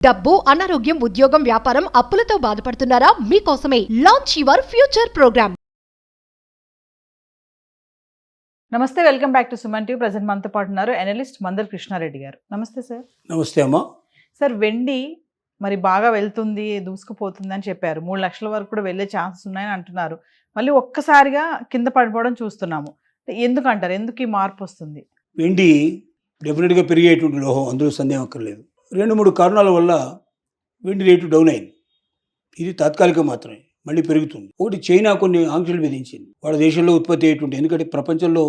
డబ్బు, అనారోగ్యం, ఉద్యోగం, వ్యాపారం, అప్పులతో బాధపడుతున్నారా? మీకోసమే లాంచ్ యువర్ ఫ్యూచర్ ప్రోగ్రామ్. నమస్తే, welcome back to Suman TV. Present మనతో పాటు ఉన్నారు అనలిస్ట్ మందల్ కృష్ణారెడ్డి గారు. నమస్తే సార్. నమస్తే అమ్మా. సార్, వెండి మరి బాగా వెళ్తుంది, దూసుకుపోతుంది అని చెప్పారు. 3 లక్షల వరకు కూడా వెళ్ళే ఛాన్సెస్ ఉన్నాయని అంటున్నారు. మళ్ళీ ఒక్కసారిగా కింద పడిపోవడం చూస్తున్నాము. ఎందుకంటారు? ఎందుకు ఈ మార్పు వస్తుంది? వెండి డెఫినెట్గా పెరిగేటువంటి లోహం, అందులో సందేహం అక్కర్లేదు. 2-3 కారణాల వల్ల వెండి రేటు డౌన్ అయింది. ఇది తాత్కాలికం మాత్రమే, మళ్ళీ పెరుగుతుంది. ఒకటి, చైనా కొన్ని ఆంక్షలు విధించింది వాళ్ళ దేశంలో ఉత్పత్తి అయ్యేటువంటి. ఎందుకంటే ప్రపంచంలో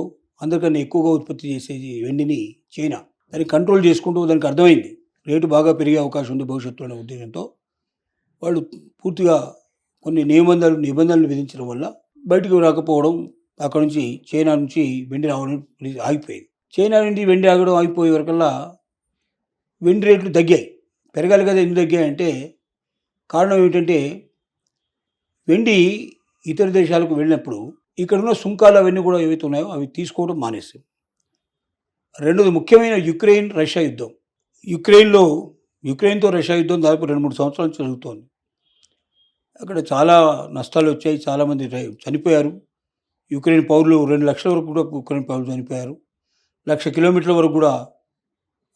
అందరికన్నా ఎక్కువగా ఉత్పత్తి చేసేది వెండిని చైనా. దాన్ని కంట్రోల్ చేసుకుంటూ దానికి అర్థమైంది రేటు బాగా పెరిగే అవకాశం ఉంది భవిష్యత్తులో అనే ఉద్దేశంతో వాళ్ళు పూర్తిగా కొన్ని నిబంధనలు విధించడం వల్ల బయటకు రాకపోవడం, అక్కడ నుంచి చైనా నుంచి వెండి రావడం ఆగిపోయింది. చైనా నుండి వెండి ఆగడం ఆగిపోయే వరకల్లా వెండి రేట్లు తగ్గాయి. పెరగాలి కదా. ఎందుకు తగ్గాయంటే కారణం ఏమిటంటే వెండి ఇతర దేశాలకు వెళ్ళినప్పుడు ఇక్కడున్న సుంకాలు అవన్నీ కూడా ఏవైతే ఉన్నాయో అవి తీసుకోవడం మానేస్తాయి. రెండోది, ముఖ్యమైన రష్యా యుద్ధం. యుక్రెయిన్తో రష్యా యుద్ధం దాదాపు 2-3 సంవత్సరాలు జరుగుతోంది. అక్కడ చాలా నష్టాలు వచ్చాయి, చాలామంది చనిపోయారు. యుక్రెయిన్ పౌరులు 2 లక్షల వరకు కూడా యుక్రెయిన్ పౌరులు చనిపోయారు. 1,00,000 కిలోమీటర్ల వరకు కూడా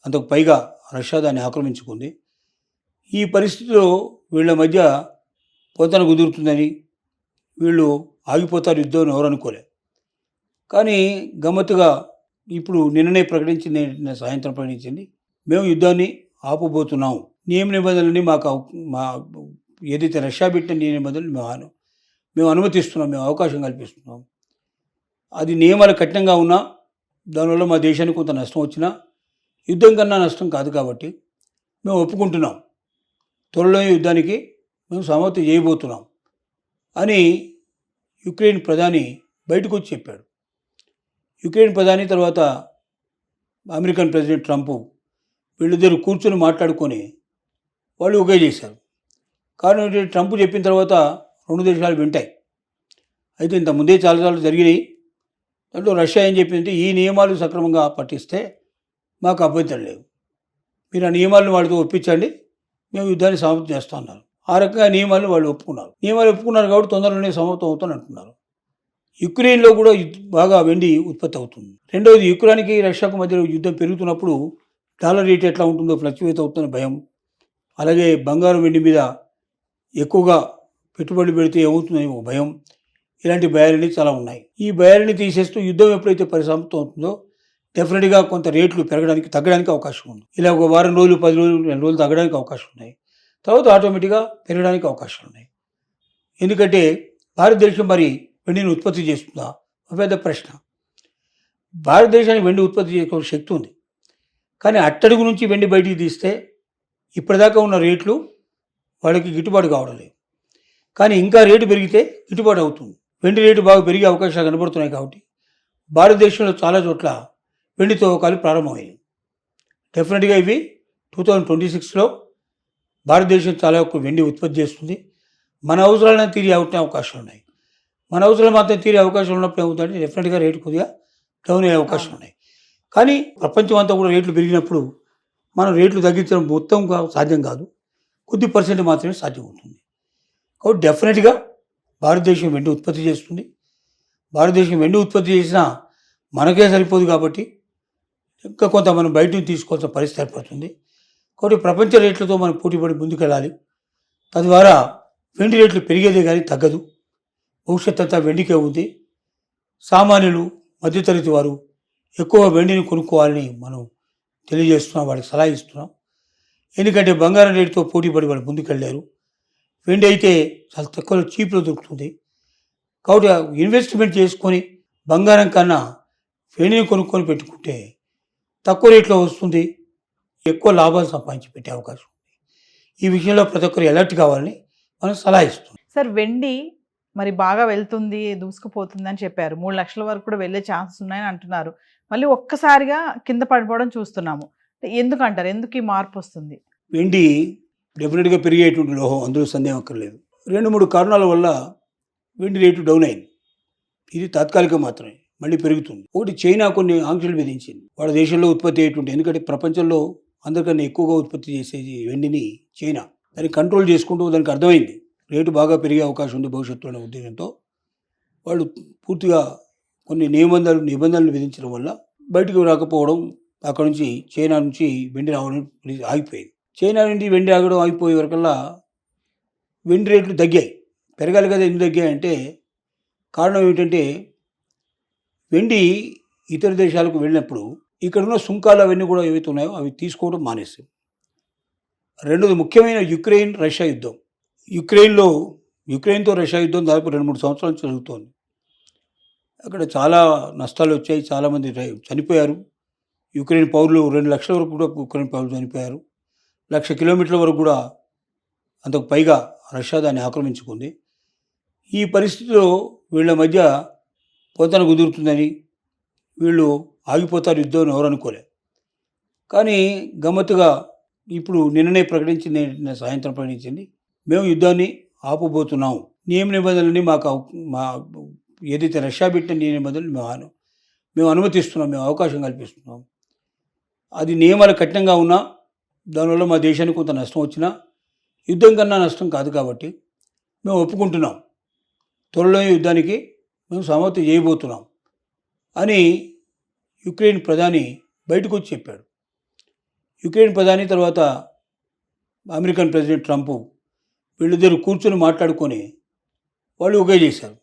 అంతకు పైగా రష్యా దాన్ని ఆక్రమించుకుంది. ఈ పరిస్థితిలో వీళ్ళ మధ్య పొంతన కుదురుతుందని, వీళ్ళు ఆగిపోతారు యుద్ధం ఎవరు అనుకోలే. కానీ గమ్మత్తుగా ఇప్పుడు నిన్ననే ప్రకటించింది, సాయంత్రం ప్రకటించింది, మేము యుద్ధాన్ని ఆపబోతున్నాం. నియమ నిబంధనలని మా ఏదైతే రష్యా పెట్టిన నియమ నిబంధనలు మేము అనుమతిస్తున్నాం, మేము అవకాశం కల్పిస్తున్నాం. అది నియమాలు కఠినంగా ఉన్నా దానివల్ల మా దేశానికి కొంత నష్టం వచ్చినా యుద్ధం కన్నా నష్టం కాదు కాబట్టి మేము ఒప్పుకుంటున్నాం. త్వరలో యుద్ధానికి మేము సమ్మతి చేయబోతున్నాం అని యుక్రెయిన్ ప్రధాని బయటకు వచ్చి చెప్పాడు. యుక్రెయిన్ ప్రధాని తర్వాత అమెరికన్ ప్రెసిడెంట్ ట్రంప్ వీళ్ళిద్దరు కూర్చొని మాట్లాడుకొని వాళ్ళు ఒకే చేశారు. కారణం ఏంటంటే ట్రంప్ చెప్పిన తర్వాత 2 దేశాలు వింటాయి. అయితే ఇంతకుముందే చాలాసార్లు జరిగినాయి. దాంట్లో రష్యా ఏం చెప్పిందంటే ఈ నియమాలు సక్రమంగా పట్టిస్తే మాకు అభ్యంతరం లేదు, మీరు ఆ నియమాలను వాళ్ళతో ఒప్పించండి, మేము యుద్ధాన్ని సమాప్తం చేస్తా అన్నారు. ఆ రకంగా నియమాలను వాళ్ళు ఒప్పుకున్నారు కాబట్టి తొందరలోనే సమాప్తం అవుతాను అంటున్నారు. యుక్రెయిన్లో కూడా బాగా వెండి ఉత్పత్తి అవుతుంది. రెండవది, యుక్రెయిన్కి రష్యాకు మధ్య యుద్ధం పెరుగుతున్నప్పుడు డాలర్ రేట్ ఎట్లా ఉంటుందో ఫ్లక్చువేట్ అవుతుందని భయం. అలాగే బంగారం వెండి మీద ఎక్కువగా పెట్టుబడి పెడితే ఏమవుతుందని ఒక భయం. ఇలాంటి భయాలని చాలా ఉన్నాయి. ఈ భయాలని తీసేస్తూ యుద్ధం ఎప్పుడైతే పరిసమాప్తం అవుతుందో డెఫినెట్గా కొంత రేట్లు తగ్గడానికి అవకాశం ఉంది. ఇలా ఒక వారం రోజులు, 10 రోజులు, 2 రోజులు తగ్గడానికి అవకాశం ఉన్నాయి. తర్వాత ఆటోమేటిక్గా పెరగడానికి అవకాశాలు ఉన్నాయి. ఎందుకంటే భారతదేశం మరి వెండిని ఉత్పత్తి చేస్తుందా ఒక పెద్ద ప్రశ్న. భారతదేశానికి వెండి ఉత్పత్తి చేసుకోవాల్సిన శక్తి ఉంది. కానీ అట్టడుగు నుంచి వెండి బయటికి తీస్తే ఇప్పటిదాకా ఉన్న రేట్లు వాళ్ళకి గిట్టుబాటు కావడం లేదు. కానీ ఇంకా రేటు పెరిగితే గిట్టుబాటు అవుతుంది. వెండి రేటు బాగా పెరిగే అవకాశాలు కనబడుతున్నాయి. కాబట్టి భారతదేశంలో చాలా చోట్ల వెండి తవ్వకాలు ప్రారంభమయ్యాయి. డెఫినెట్గా ఇవి 2026లో భారతదేశం చాలా ఎక్కువ వెండి ఉత్పత్తి చేస్తుంది. మన అవసరాలను తీరే అవకాశాలు ఉన్నాయి. మన అవసరాలు మాత్రం తీరే అవకాశం ఉన్నప్పుడు ఏమవుతుందంటే డెఫినెట్గా రేటు కొద్దిగా డౌన్ అయ్యే అవకాశం ఉన్నాయి. కానీ ప్రపంచం అంతా కూడా రేట్లు పెరిగినప్పుడు మనం రేట్లు తగ్గించడం మొత్తం సాధ్యం కాదు, కొద్ది % మాత్రమే సాధ్యమవుతుంది. కాబట్టి డెఫినెట్గా భారతదేశం వెండి ఉత్పత్తి చేస్తుంది. భారతదేశం వెండి ఉత్పత్తి చేసినా మనకే సరిపోదు కాబట్టి ఇంకా కొంత మనం బయట నుంచి తీసుకోవాల్సిన పరిస్థితి ఏర్పడుతుంది. కాబట్టి ప్రపంచ రేట్లతో మనం పోటీపడి ముందుకెళ్ళాలి. తద్వారా వెండి రేట్లు పెరిగేదే కానీ తగ్గదు. భవిష్యత్ అంతా వెండికే ఉంది. సామాన్యులు, మధ్యతరగతి వారు ఎక్కువ వెండిని కొనుక్కోవాలని మనం తెలియజేస్తున్నాం, వాళ్ళకి సలహా ఇస్తున్నాం. ఎందుకంటే బంగారం రేటుతో పోటీపడి వాళ్ళు ముందుకెళ్ళారు. వెండి అయితే చాలా తక్కువ చీప్లో దొరుకుతుంది. కాబట్టి ఇన్వెస్ట్మెంట్ చేసుకొని బంగారం కన్నా వెండిని కొనుక్కొని పెట్టుకుంటే తక్కువ రేట్లో వస్తుంది, ఎక్కువ లాభాలు సంపాదించి పెట్టే అవకాశం ఉంది. ఈ విషయంలో ప్రతి ఒక్కరు అలర్ట్ కావాలని మనం సలహా ఇస్తున్నాం. సార్, వెండి మరి బాగా వెళ్తుంది, దూసుకుపోతుంది అని చెప్పారు. 3 లక్షల వరకు కూడా వెళ్ళే ఛాన్సెస్ ఉన్నాయని అంటున్నారు. మళ్ళీ ఒక్కసారిగా కింద పడిపోవడం చూస్తున్నాము. ఎందుకంటారు? ఎందుకు ఈ మార్పు వస్తుంది? వెండి డెఫినెట్గా పెరిగేటువంటి లోహం, అందులో సందేహం అక్కర్లేదు. 2-3 కారణాల వల్ల వెండి రేటు డౌన్ అయింది. ఇది తాత్కాలికం మాత్రమే, మళ్ళీ పెరుగుతుంది. ఒకటి, చైనా కొన్ని ఆంక్షలు విధించింది వాళ్ళ దేశంలో ఉత్పత్తి అయ్యేటువంటి. ఎందుకంటే ప్రపంచంలో అందరికన్నా ఎక్కువగా ఉత్పత్తి చేసేది వెండిని చైనా. దాన్ని కంట్రోల్ చేసుకుంటూ దానికి అర్థమైంది రేటు బాగా పెరిగే అవకాశం ఉంది భవిష్యత్తులో అనే ఉద్దేశంతో వాళ్ళు పూర్తిగా కొన్ని నిబంధనలు విధించడం వల్ల బయటకు రాకపోవడం, అక్కడ నుంచి చైనా నుంచి వెండి రావడం ఆగిపోయింది. చైనా నుండి వెండి ఆగడం ఆగిపోయే వరకల్లా వెండి రేట్లు తగ్గాయి. పెరగాలి కదా, ఎందుకు తగ్గాయంటే కారణం ఏమిటంటే వెండి ఇతర దేశాలకు వెళ్ళినప్పుడు ఇక్కడున్న సుంకాలు అవన్నీ కూడా ఏవైతే ఉన్నాయో అవి తీసుకోవడం మానేస్తాయి. రెండోది ముఖ్యమైన యుక్రెయిన్ రష్యా యుద్ధం. యుక్రెయిన్తో రష్యా యుద్ధం దాదాపు 2-3 సంవత్సరాలు జరుగుతోంది. అక్కడ చాలా నష్టాలు వచ్చాయి, చాలామంది చనిపోయారు. యుక్రెయిన్ పౌరులు 2 లక్షల వరకు కూడా యుక్రెయిన్ పౌరులు చనిపోయారు. 1,00,000 కిలోమీటర్ల వరకు కూడా అంతకు పైగా రష్యా దాన్ని ఆక్రమించుకుంది. ఈ పరిస్థితిలో వీళ్ళ మధ్య పొంతన కుదురుతుందని, వీళ్ళు ఆగిపోతారు యుద్ధం ఎవరు అనుకోలే. కానీ గమ్మత్తుగా ఇప్పుడు నిన్ననే ప్రకటించింది, సాయంత్రం ప్రకటించింది, మేము యుద్ధాన్ని ఆపబోతున్నాం. నియమ నిబంధనలని మా ఏదైతే రష్యా పెట్టిన నియమ నిబంధనలు మేము అనుమతిస్తున్నాం, మేము అవకాశం కల్పిస్తున్నాం. అది నియమాలు కఠినంగా ఉన్నా దానివల్ల మా దేశానికి కొంత నష్టం వచ్చినా యుద్ధం కన్నా నష్టం కాదు కాబట్టి మేము ఒప్పుకుంటున్నాం. త్వరలో యుద్ధానికి మేము సమ్మతి చేయబోతున్నాం అని యుక్రెయిన్ ప్రధాని బయటకు వచ్చి చెప్పాడు. యుక్రెయిన్ ప్రధాని తర్వాత అమెరికన్ ప్రెసిడెంట్ ట్రంప్ వీళ్ళిద్దరు కూర్చొని మాట్లాడుకొని వాళ్ళు ఒకే చేశారు.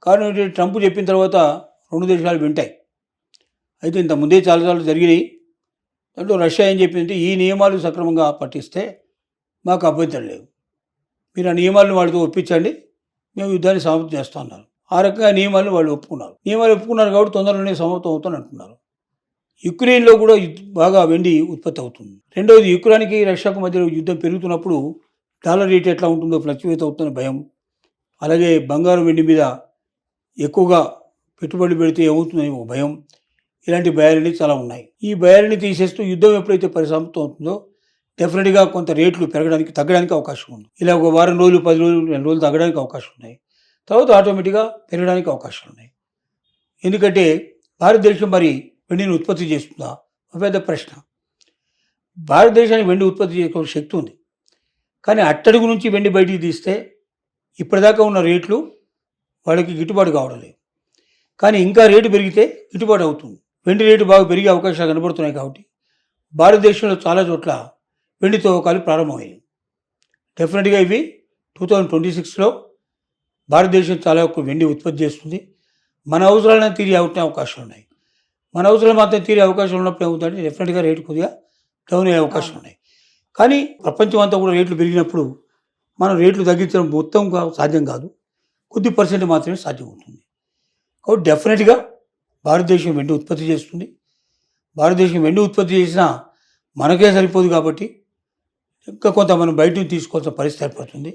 కారణం ఏంటంటే ట్రంప్ చెప్పిన తర్వాత 2 దేశాలు వింటాయి. అయితే ఇంత ముందే చాలాసార్లు జరిగినాయి. దాంట్లో రష్యా ఏం చెప్పిందంటే ఈ నియమాలు సక్రమంగా పట్టిస్తే మాకు అభ్యంతరం లేవు, మీరు ఆ నియమాలను వాళ్ళతో ఒప్పించండి, మేము యుద్ధాన్ని సమాప్తం చేస్తాం అన్నారు. ఆ రకంగా నియమాలను వాళ్ళు ఒప్పుకున్నారు కాబట్టి తొందరలోనే సమాప్తం అవుతాను అంటున్నారు. యుక్రెయిన్లో కూడా బాగా వెండి ఉత్పత్తి అవుతుంది. రెండవది యుక్రెయిన్కి రష్యాకు మధ్య యుద్ధం పెరుగుతున్నప్పుడు డాలర్ రేట్ ఎట్లా ఉంటుందో ఫ్లక్చువేట్ అవుతుందని భయం, అలాగే బంగారం వెండి మీద ఎక్కువగా పెట్టుబడి పెడితే ఏమవుతుందని ఒక భయం, ఇలాంటి భయాలని చాలా ఉన్నాయి. ఈ భయాలని తీసేస్తూ యుద్ధం ఎప్పుడైతే పరిసమాప్తం అవుతుందో డెఫినెట్గా కొంత రేట్లు తగ్గడానికి అవకాశం ఉంది. ఇలా ఒక వారం రోజులు, 10 రోజులు, 2 రోజులు తగ్గడానికి అవకాశం ఉన్నాయి. తర్వాత ఆటోమేటిక్గా పెరగడానికి అవకాశాలు ఉన్నాయి. ఎందుకంటే భారతదేశం మరి వెండిని ఉత్పత్తి చేస్తుందా ఒక పెద్ద ప్రశ్న. భారతదేశానికి వెండి ఉత్పత్తి చేసే శక్తి ఉంది, కానీ అట్టడుగు నుంచి వెండి బయటికి తీస్తే ఇప్పటిదాకా ఉన్న రేట్లు వాళ్ళకి గిట్టుబాటు కావడం లేదు. కానీ ఇంకా రేటు పెరిగితే గిట్టుబాటు అవుతుంది. వెండి రేటు బాగా పెరిగే అవకాశాలు కనబడుతున్నాయి కాబట్టి భారతదేశంలో చాలా చోట్ల వెండి తవ్వకాలు ప్రారంభమయ్యాయి. డెఫినెట్గా ఇవి 2026లో భారతదేశం చాలా ఎక్కువ వెండి ఉత్పత్తి చేస్తుంది. మన అవసరాలను తీరే అవకాశాలు ఉన్నాయి. మన అవసరాలు మాత్రం తీరే అవకాశం ఉన్నప్పుడు ఏమవుతుందంటే డెఫినెట్గా రేటు కొద్దిగా డౌన్ అయ్యే అవకాశం ఉన్నాయి. కానీ ప్రపంచం అంతా కూడా రేట్లు పెరిగినప్పుడు మనం రేట్లు తగ్గించడం మొత్తం సాధ్యం కాదు, కొద్ది % మాత్రమే సాధ్యమవుతుంది. కాబట్టి డెఫినెట్గా భారతదేశం వెండి ఉత్పత్తి చేస్తుంది. భారతదేశం వెండి ఉత్పత్తి చేసినా మనకే సరిపోదు కాబట్టి ఇంకా కొంత మనం బయట నుంచి తీసుకోవాల్సిన పరిస్థితి ఏర్పడుతుంది.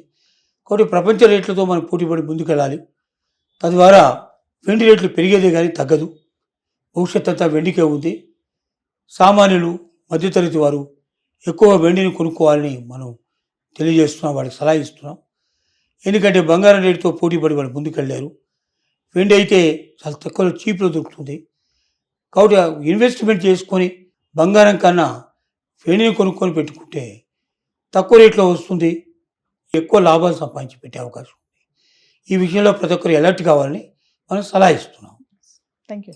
కాబట్టి ప్రపంచ రేట్లతో మనం పోటీపడి ముందుకెళ్ళాలి. తద్వారా వెండి రేట్లు పెరిగేదే కానీ తగ్గదు. భవిష్యత్ అంతా వెండికే ఉంది. సామాన్యులు, మధ్యతరగతి వారు ఎక్కువ వెండిని కొనుక్కోవాలని మనం తెలియజేస్తున్నాం, వాళ్ళకి సలహా ఇస్తున్నాం. ఎందుకంటే బంగారం రేటుతో పోటీపడి వాళ్ళు ముందుకెళ్ళారు. వెండి అయితే చాలా తక్కువ చీప్లో దొరుకుతుంది. కాబట్టి ఇన్వెస్ట్మెంట్ చేసుకొని బంగారం కన్నా వెండిని కొనుక్కొని పెట్టుకుంటే తక్కువ రేట్లో వస్తుంది, ఎక్కువ లాభాలు సంపాదించి పెట్టే అవకాశం ఉంది. ఈ విషయంలో ప్రతి ఒక్కరు అలర్ట్ కావాలని మనం సలహా ఇస్తున్నాం. Thank you.